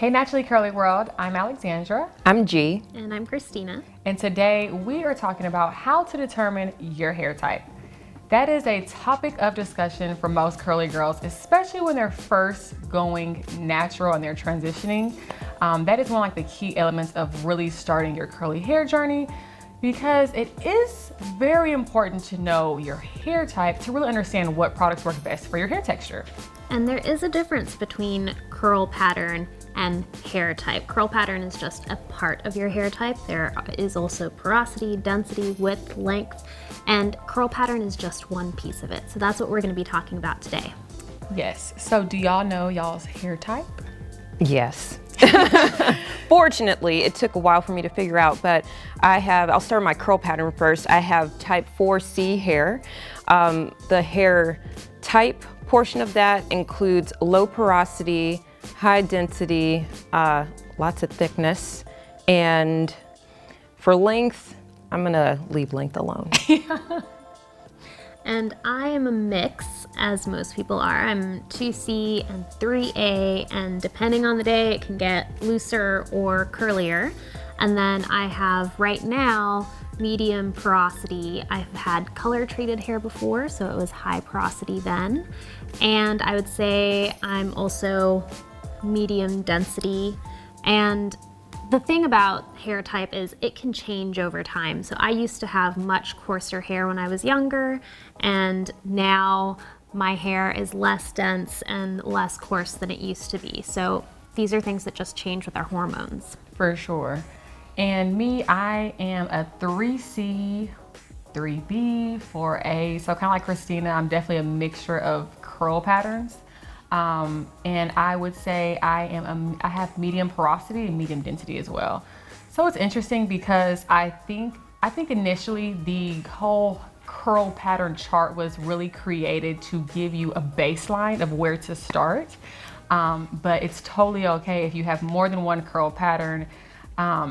Hey Naturally Curly World, I'm Alexandra. I'm G. And I'm Christina. And today we are talking about how to determine your hair type. That is a topic of discussion for most curly girls, especially when they're first going natural and they're transitioning. That is one of the key elements of really starting your curly hair journey, because it is very important to know your hair type to really understand what products work best for your hair texture. And there is a difference between curl pattern and hair type. Curl pattern is just a part of your hair type. There is also porosity, density, width, length, and curl pattern is just one piece of it. So that's what we're going to be talking about today. Yes. So do y'all know y'all's hair type? Yes. Fortunately, it took a while for me to figure out, but I'll start my curl pattern first. I have type 4C hair. The hair type portion of that includes low porosity, high density, lots of thickness, and for length, I'm gonna leave length alone. And I am a mix, as most people are. I'm 2C and 3A, and depending on the day, it can get looser or curlier. And then I have, right now, medium porosity. I've had color treated hair before, so it was high porosity then. And I would say I'm also medium density. And the thing about hair type is it can change over time. So I used to have much coarser hair when I was younger, and now my hair is less dense and less coarse than it used to be. So these are things that just change with our hormones. For sure. And me, I am a 3C, 3B, 4A. So kind of like Christina, I'm definitely a mixture of curl patterns. And I would say I have medium porosity and medium density as well. So it's interesting because I think initially the whole curl pattern chart was really created to give you a baseline of where to start. But it's totally okay if you have more than one curl pattern.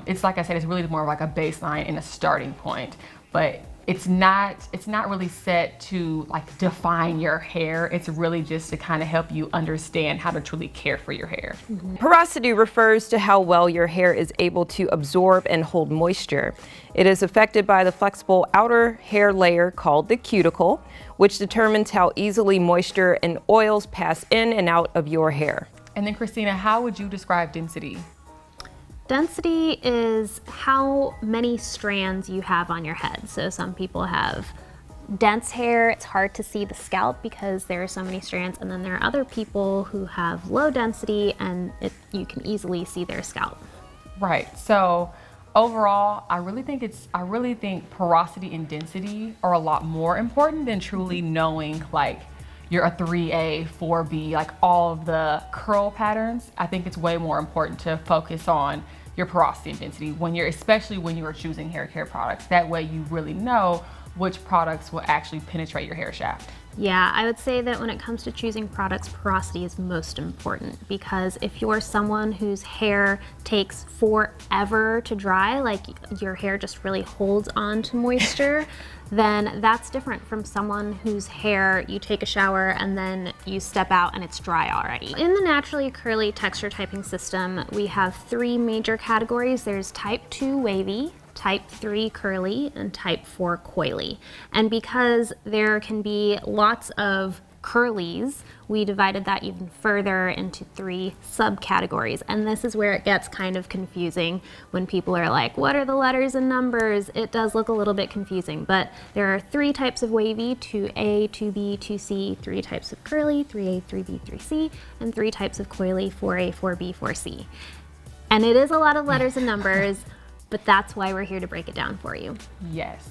It's like I said, it's really more of like a baseline and a starting point, but it's not really set to like define your hair. It's really just to kind of help you understand how to truly care for your hair. Mm-hmm. Porosity refers to how well your hair is able to absorb and hold moisture. It is affected by the flexible outer hair layer called the cuticle, which determines how easily moisture and oils pass in and out of your hair. And then Christina, how would you describe density? Density is how many strands you have on your head. So some people have dense hair. It's hard to see the scalp because there are so many strands. And then there are other people who have low density and you can easily see their scalp. Right. So overall, I really think porosity and density are a lot more important than truly knowing like you're a 3A, 4B, like all of the curl patterns. I think it's way more important to focus on your porosity and density especially when you are choosing hair care products. That way you really know which products will actually penetrate your hair shaft. Yeah, I would say that when it comes to choosing products, porosity is most important, because if you're someone whose hair takes forever to dry, like your hair just really holds on to moisture, then that's different from someone whose hair you take a shower and then you step out and it's dry already. In the Naturally Curly texture typing system, we have three major categories. There's type 2 wavy, type 3 curly, and type 4 coily. And because there can be lots of curlies, we divided that even further into three subcategories. And this is where it gets kind of confusing when people are like, what are the letters and numbers? It does look a little bit confusing, but there are three types of wavy: 2A, 2B, 2C, three types of curly: 3A, 3B, 3C, and three types of coily: 4A, 4B, 4C. And it is a lot of letters and numbers, but that's why we're here to break it down for you. Yes.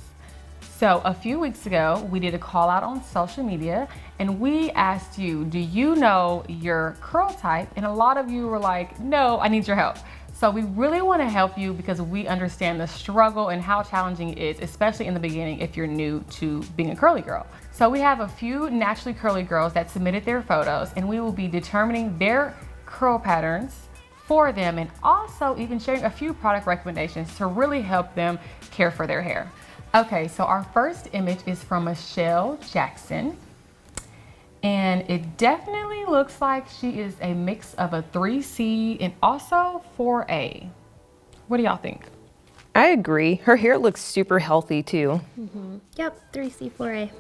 So a few weeks ago, we did a call out on social media and we asked you, do you know your curl type? And a lot of you were like, no, I need your help. So we really want to help you because we understand the struggle and how challenging it is, especially in the beginning if you're new to being a curly girl. So we have a few naturally curly girls that submitted their photos, and we will be determining their curl patterns for them and also even sharing a few product recommendations to really help them care for their hair. Okay, so our first image is from Michelle Jackson. And it definitely looks like she is a mix of a 3C and also 4A. What do y'all think? I agree. Her hair looks super healthy too. Yep, 3C4A.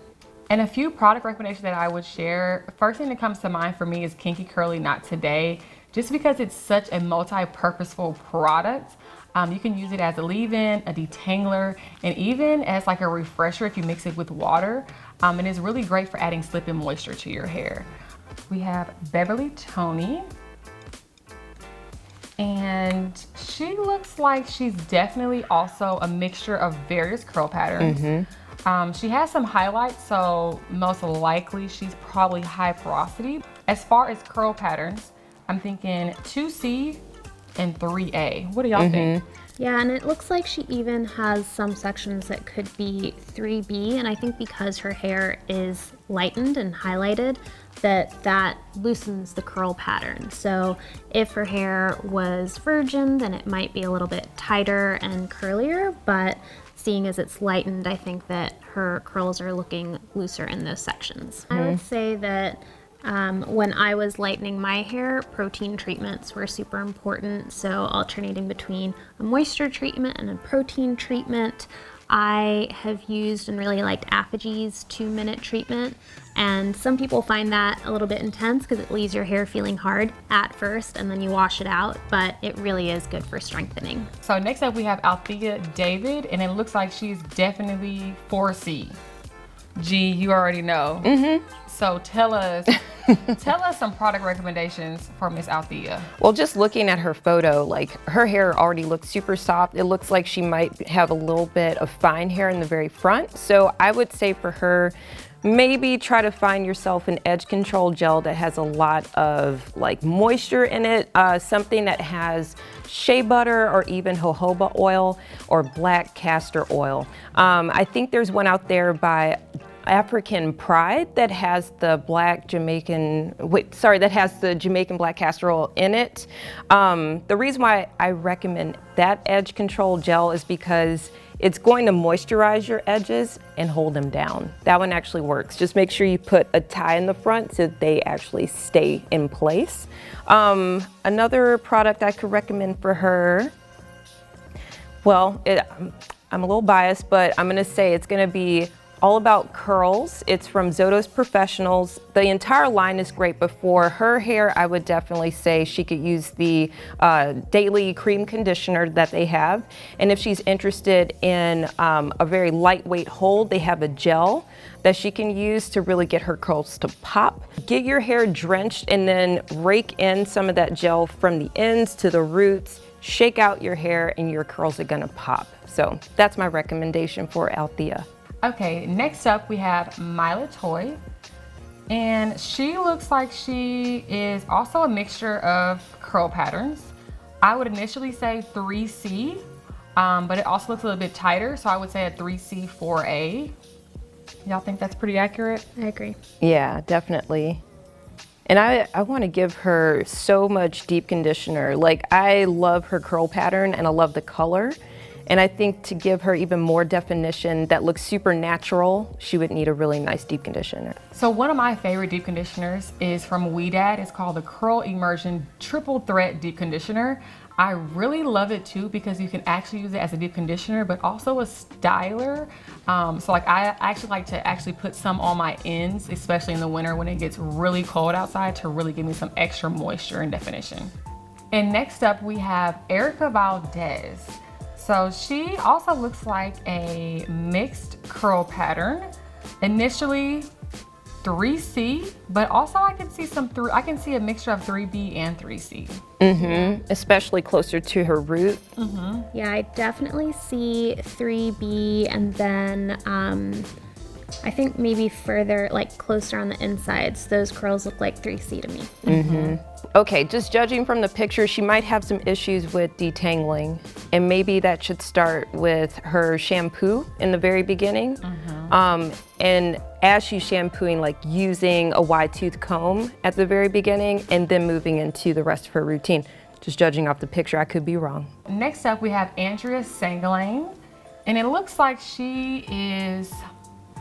And a few product recommendations that I would share. First thing that comes to mind for me is Kinky Curly Not Today, just because it's such a multi-purposeful product. You can use it as a leave-in, a detangler, and even as like a refresher if you mix it with water. And it's really great for adding slip and moisture to your hair. We have Beverly Tony. And she looks like she's definitely also a mixture of various curl patterns. She has some highlights, so most likely she's probably high porosity. As far as curl patterns, I'm thinking 2C and 3A. What do y'all think? Yeah, and it looks like she even has some sections that could be 3B, and I think because her hair is lightened and highlighted, that loosens the curl pattern. So if her hair was virgin, then it might be a little bit tighter and curlier, but seeing as it's lightened, I think that her curls are looking looser in those sections. I would say that when I was lightening my hair, protein treatments were super important. So alternating between a moisture treatment and a protein treatment. I have used and really liked Apogée's 2-minute treatment. And some people find that a little bit intense because it leaves your hair feeling hard at first and then you wash it out, but it really is good for strengthening. So next up we have Althea David, and it looks like she's definitely 4C. G, you already know. So tell us some product recommendations for Miss Althea. Well, just looking at her photo, like her hair already looks super soft. It looks like she might have a little bit of fine hair in the very front. So I would say for her, maybe try to find yourself an edge control gel that has a lot of like moisture in it, something that has shea butter or even jojoba oil or black castor oil. I think there's one out there by African Pride that has the Jamaican black castor oil in it. The reason why I recommend that edge control gel is because it's going to moisturize your edges and hold them down. That one actually works. Just make sure you put a tie in the front so that they actually stay in place. Another product I could recommend for her, well, I'm a little biased, but I'm gonna say it's gonna be all about curls. It's from Zotos Professionals. The entire line is great, but for her hair, I would definitely say she could use the daily cream conditioner that they have. And if she's interested in a very lightweight hold, they have a gel that she can use to really get her curls to pop. Get your hair drenched and then rake in some of that gel from the ends to the roots, shake out your hair, and your curls are gonna pop. So that's my recommendation for Althea. Okay, next up we have Mila Toy, and she looks like she is also a mixture of curl patterns. I would initially say 3C, but it also looks a little bit tighter, so I would say a 3C 4A. Y'all think that's pretty accurate? I agree. Yeah, definitely. And I want to give her so much deep conditioner. Like, I love her curl pattern and I love the color. And I think to give her even more definition that looks super natural, she would need a really nice deep conditioner. So one of my favorite deep conditioners is from Ouidad. It's called the Curl Immersion Triple Threat Deep Conditioner. I really love it too because you can actually use it as a deep conditioner, but also a styler. So like I actually like to put some on my ends, especially in the winter when it gets really cold outside, to really give me some extra moisture and definition. And next up we have Erica Valdez. So she also looks like a mixed curl pattern. Initially 3C, but also I can see a mixture of 3B and 3C. Especially closer to her root. Yeah, I definitely see 3B, and then I think maybe further, like closer on the insides, those curls look like 3C to me. Okay, just judging from the picture, she might have some issues with detangling, and maybe that should start with her shampoo in the very beginning. And as she's shampooing, like using a wide tooth comb at the very beginning, and then moving into the rest of her routine. Just judging off the picture, I could be wrong. Next up we have Andrea Sangalain, and it looks like she is,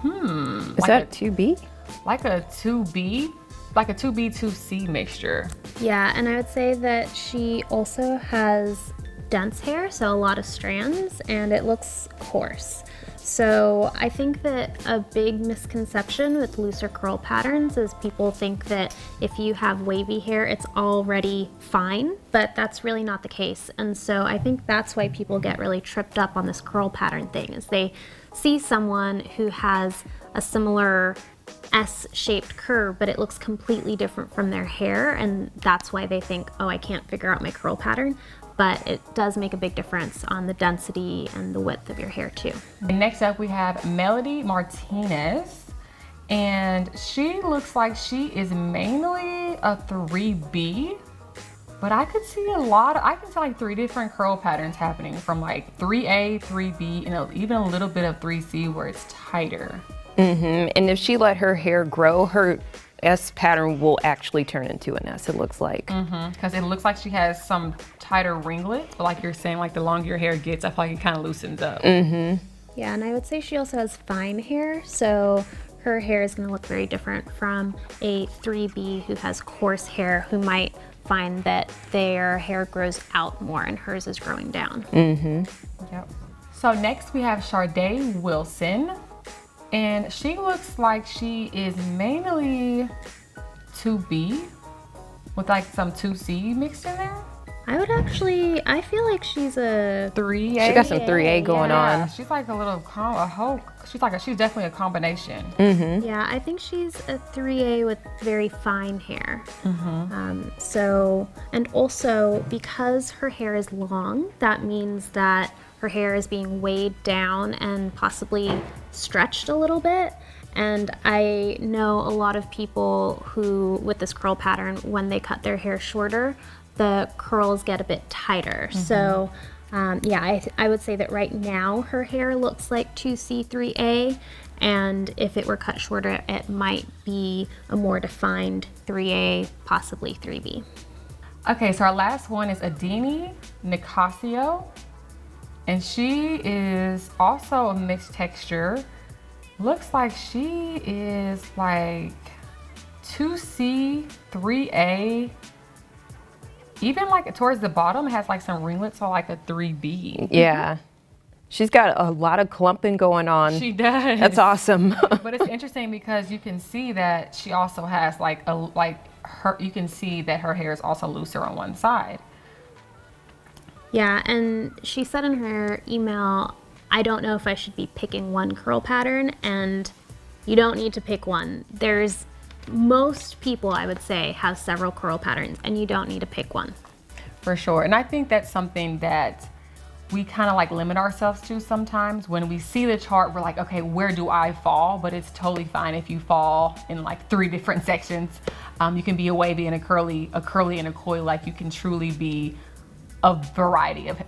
Is that 2B? like a 2B, like a 2B, 2C mixture. Yeah, and I would say that she also has dense hair, so a lot of strands, and it looks coarse. So I think that a big misconception with looser curl patterns is people think that if you have wavy hair, it's already fine, but that's really not the case. And so I think that's why people get really tripped up on this curl pattern thing, is they see someone who has a similar S-shaped curve, but it looks completely different from their hair, and that's why they think, oh, I can't figure out my curl pattern. But it does make a big difference on the density and the width of your hair too. And next up we have Melody Martinez, and she looks like she is mainly a 3B, but I could see I can see like 3 different curl patterns happening from like 3A, 3B, and even a little bit of 3C where it's tighter. And if she let her hair grow, her S pattern will actually turn into an S, it looks like. Because it looks like she has some tighter ringlets, but like you're saying, like the longer your hair gets, I feel like it kind of loosens up. Yeah, and I would say she also has fine hair, so her hair is going to look very different from a 3B who has coarse hair, who might find that their hair grows out more and hers is growing down. Yep. So next we have Sharday Wilson, and she looks like she is mainly 2B with like some 2C mixed in there. I feel like she's a 3A. She got some 3A going Yeah, on. she's like a little she's definitely a combination. Yeah, I think she's a 3A with very fine hair. And also because her hair is long, that means that her hair is being weighed down and possibly stretched a little bit. And I know a lot of people who, with this curl pattern, when they cut their hair shorter, the curls get a bit tighter. So I would say that right now her hair looks like 2C, 3A, and if it were cut shorter, it might be a more defined 3A, possibly 3B. Okay, so our last one is Adini Nicasio, and she is also a mixed texture. Looks like she is like 2C, 3A, even like towards the bottom has like some ringlets, so like a 3B. Yeah. She's got a lot of clumping going on. She does. That's awesome. But it's interesting because you can see that she also has you can see that her hair is also looser on one side. Yeah, and she said in her email, I don't know if I should be picking one curl pattern, and you don't need to pick one. Most people, I would say, have several curl patterns, and you don't need to pick one. For sure. And I think that's something that we kind of like limit ourselves to sometimes. When we see the chart, we're like, okay, where do I fall? But it's totally fine if you fall in like 3 different sections. You can be a wavy and a curly and a coil. Like you can truly be a variety of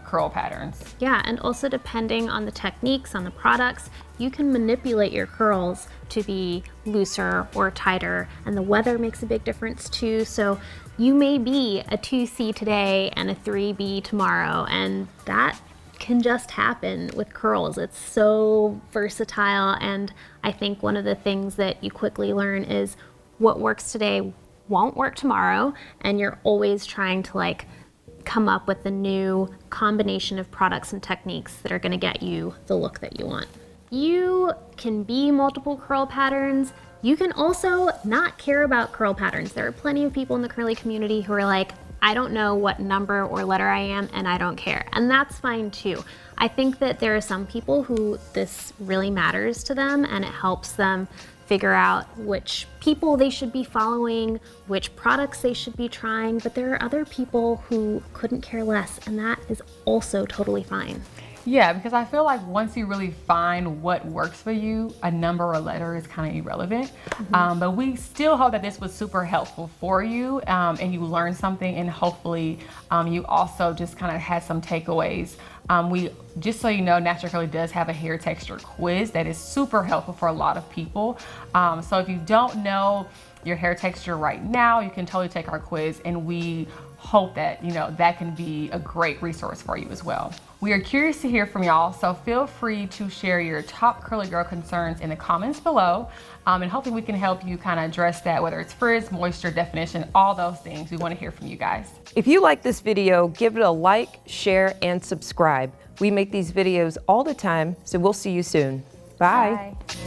curl patterns. Yeah, and also depending on the techniques, on the products, you can manipulate your curls to be looser or tighter, and the weather makes a big difference too. So you may be a 2C today and a 3B tomorrow, and that can just happen with curls. It's so versatile, and I think one of the things that you quickly learn is what works today won't work tomorrow, and you're always trying to like come up with a new combination of products and techniques that are going to get you the look that you want. You can be multiple curl patterns. You can also not care about curl patterns. There are plenty of people in the curly community who are like, I don't know what number or letter I am, and I don't care. And that's fine too. I think that there are some people who this really matters to them, and it helps them figure out which people they should be following, which products they should be trying, but there are other people who couldn't care less, and that is also totally fine. Yeah, because I feel like once you really find what works for you, a number or letter is kind of irrelevant. But we still hope that this was super helpful for you, and you learned something, and hopefully you also just kind of had some takeaways. Just so you know, Natural Curly does have a hair texture quiz that is super helpful for a lot of people. So if you don't know your hair texture right now, you can totally take our quiz, and we hope that, that can be a great resource for you as well. We are curious to hear from y'all, so feel free to share your top curly girl concerns in the comments below, and hopefully we can help you kind of address that, whether it's frizz, moisture, definition, all those things. We want to hear from you guys. If you like this video, give it a like, share, and subscribe. We make these videos all the time, so we'll see you soon. Bye. Bye.